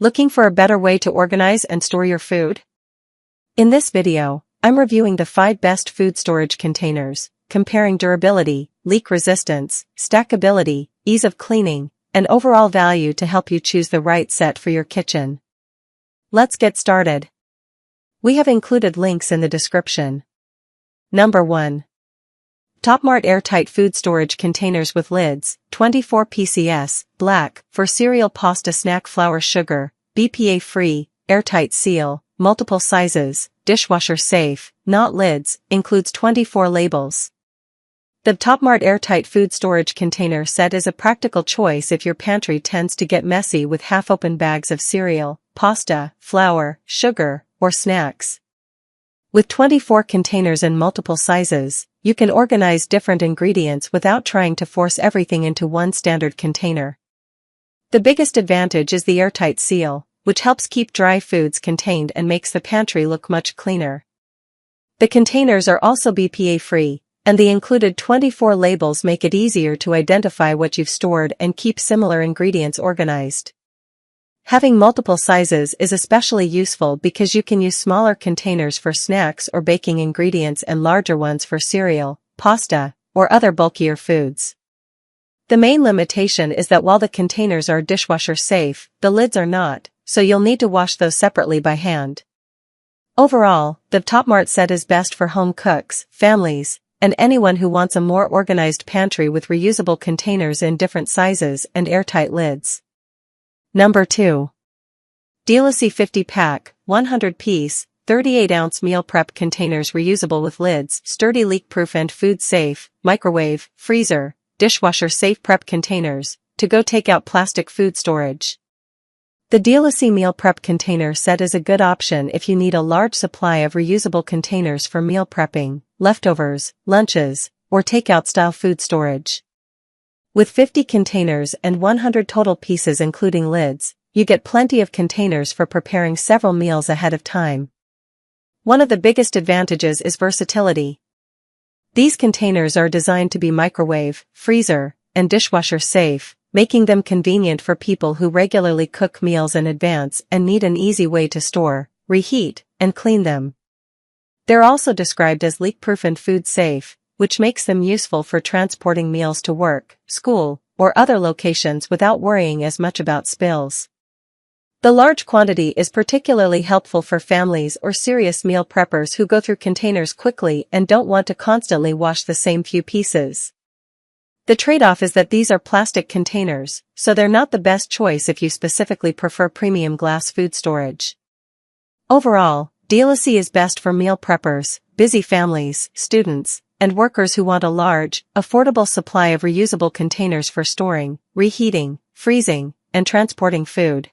Looking for a better way to organize and store your food? In this video, I'm reviewing the 5 best food storage containers, comparing durability, leak resistance, stackability, ease of cleaning, and overall value to help you choose the right set for your kitchen. Let's get started. We have included links in the description. Number 1. Vtopmart Airtight Food Storage Containers with Lids, 24 PCS, black, for cereal, pasta, snack, flour, sugar, BPA-free, airtight seal, multiple sizes, dishwasher safe, not lids, includes 24 labels. The Vtopmart Airtight Food Storage Container set is a practical choice if your pantry tends to get messy with half-open bags of cereal, pasta, flour, sugar, or snacks. With 24 containers in multiple sizes, you can organize different ingredients without trying to force everything into one standard container. The biggest advantage is the airtight seal, which helps keep dry foods contained and makes the pantry look much cleaner. The containers are also BPA-free, and the included 24 labels make it easier to identify what you've stored and keep similar ingredients organized. Having multiple sizes is especially useful because you can use smaller containers for snacks or baking ingredients and larger ones for cereal, pasta, or other bulkier foods. The main limitation is that while the containers are dishwasher safe, the lids are not, so you'll need to wash those separately by hand. Overall, the Vtopmart set is best for home cooks, families, and anyone who wants a more organized pantry with reusable containers in different sizes and airtight lids. Number 2. Dishwasher 50-pack, 100-piece, 38-ounce meal prep containers, reusable with lids, sturdy, leak-proof and food-safe, microwave, freezer, dishwasher-safe prep containers, to-go takeout plastic food storage. The Dishwasher meal prep container set is a good option if you need a large supply of reusable containers for meal prepping, leftovers, lunches, or takeout-style food storage. With 50 containers and 100 total pieces including lids, you get plenty of containers for preparing several meals ahead of time. One of the biggest advantages is versatility. These containers are designed to be microwave, freezer, and dishwasher safe, making them convenient for people who regularly cook meals in advance and need an easy way to store, reheat, and clean them. They're also described as leak-proof and food-safe, which makes them useful for transporting meals to work, school, or other locations without worrying as much about spills. The large quantity is particularly helpful for families or serious meal preppers who go through containers quickly and don't want to constantly wash the same few pieces. The trade-off is that these are plastic containers, so they're not the best choice if you specifically prefer premium glass food storage. Overall, Dishwasher is best for meal preppers, busy families, students, and workers who want a large, affordable supply of reusable containers for storing, reheating, freezing, and transporting food.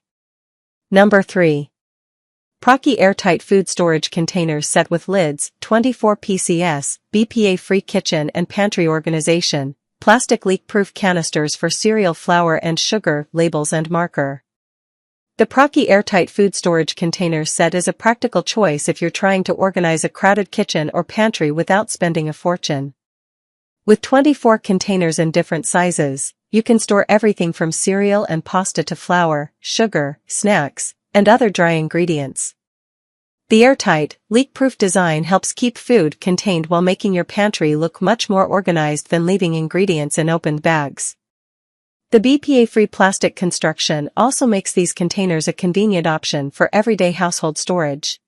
Number 3. Pantry Airtight Food Storage Containers Set with Lids, 24 PCS, BPA-free kitchen and pantry organization, plastic leak-proof canisters for cereal, flour and sugar, labels and marker. The Pantry Airtight Food Storage Containers set is a practical choice if you're trying to organize a crowded kitchen or pantry without spending a fortune. With 24 containers in different sizes, you can store everything from cereal and pasta to flour, sugar, snacks, and other dry ingredients. The airtight, leak-proof design helps keep food contained while making your pantry look much more organized than leaving ingredients in opened bags. The BPA-free plastic construction also makes these containers a convenient option for everyday household storage.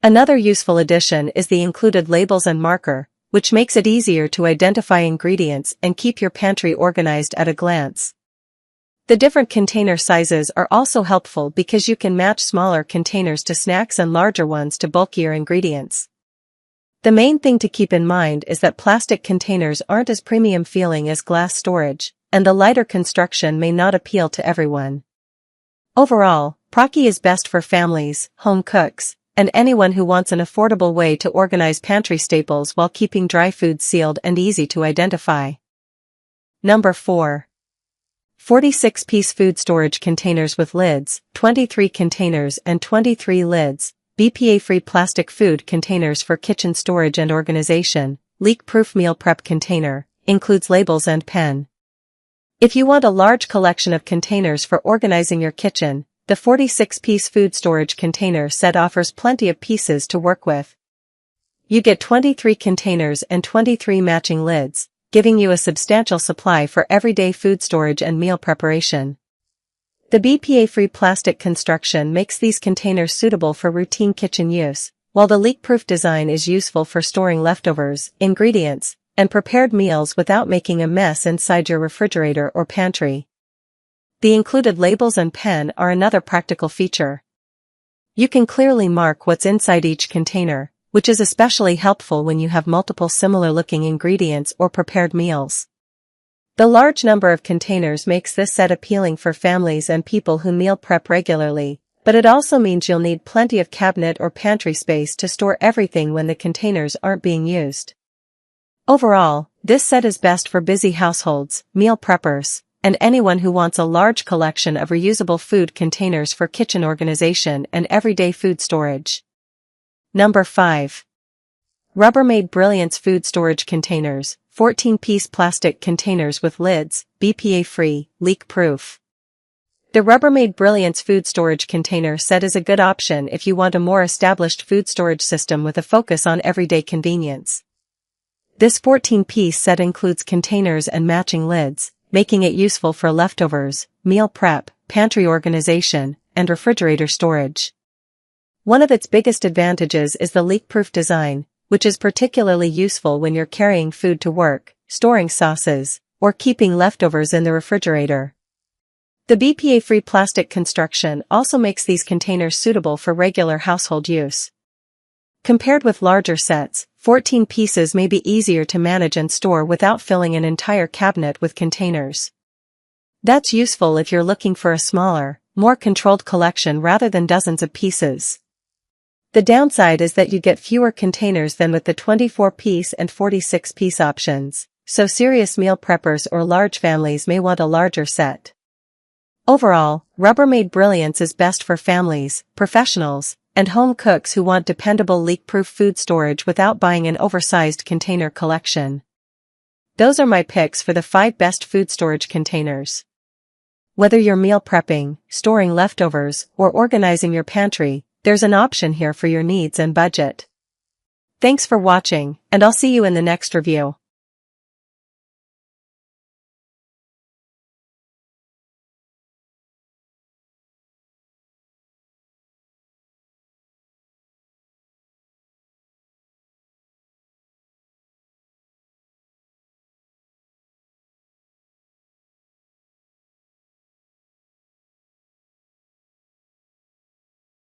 Another useful addition is the included labels and marker, which makes it easier to identify ingredients and keep your pantry organized at a glance. The different container sizes are also helpful because you can match smaller containers to snacks and larger ones to bulkier ingredients. The main thing to keep in mind is that plastic containers aren't as premium feeling as glass storage, and the lighter construction may not appeal to everyone. Overall, Pantry is best for families, home cooks, and anyone who wants an affordable way to organize pantry staples while keeping dry foods sealed and easy to identify. Number 4. 46-piece food storage containers with lids, 23 containers and 23 lids, BPA-free plastic food containers for kitchen storage and organization, leak-proof meal prep container, includes labels and pen. If you want a large collection of containers for organizing your kitchen, The 46-piece food storage container set offers plenty of pieces to work with. You get 23 containers and 23 matching lids, giving you a substantial supply for everyday food storage and meal preparation. The BPA-free plastic construction makes these containers suitable for routine kitchen use, while the leak-proof design is useful for storing leftovers, ingredients, and prepared meals without making a mess inside your refrigerator or pantry. The included labels and pen are another practical feature. You can clearly mark what's inside each container, which is especially helpful when you have multiple similar-looking ingredients or prepared meals. The large number of containers makes this set appealing for families and people who meal prep regularly, but it also means you'll need plenty of cabinet or pantry space to store everything when the containers aren't being used. Overall, this set is best for busy households, meal preppers, and anyone who wants a large collection of reusable food containers for kitchen organization and everyday food storage. Number 5. Rubbermaid Brilliance Food Storage Containers, 14-piece plastic containers with lids, BPA-free, leak-proof. The Rubbermaid Brilliance Food Storage Container set is a good option if you want a more established food storage system with a focus on everyday convenience. This 14-piece set includes containers and matching lids, making it useful for leftovers, meal prep, pantry organization, and refrigerator storage. One of its biggest advantages is the leak-proof design, which is particularly useful when you're carrying food to work, storing sauces, or keeping leftovers in the refrigerator. The BPA-free plastic construction also makes these containers suitable for regular household use. Compared with larger sets, 14 pieces may be easier to manage and store without filling an entire cabinet with containers. That's useful if you're looking for a smaller, more controlled collection rather than dozens of pieces. The downside is that you get fewer containers than with the 24-piece and 46-piece options, so serious meal preppers or large families may want a larger set. Overall, Rubbermaid Brilliance is best for families, professionals, and home cooks who want dependable leak-proof food storage without buying an oversized container collection. Those are my picks for the 5 best food storage containers. Whether you're meal prepping, storing leftovers, or organizing your pantry, there's an option here for your needs and budget. Thanks for watching, and I'll see you in the next review.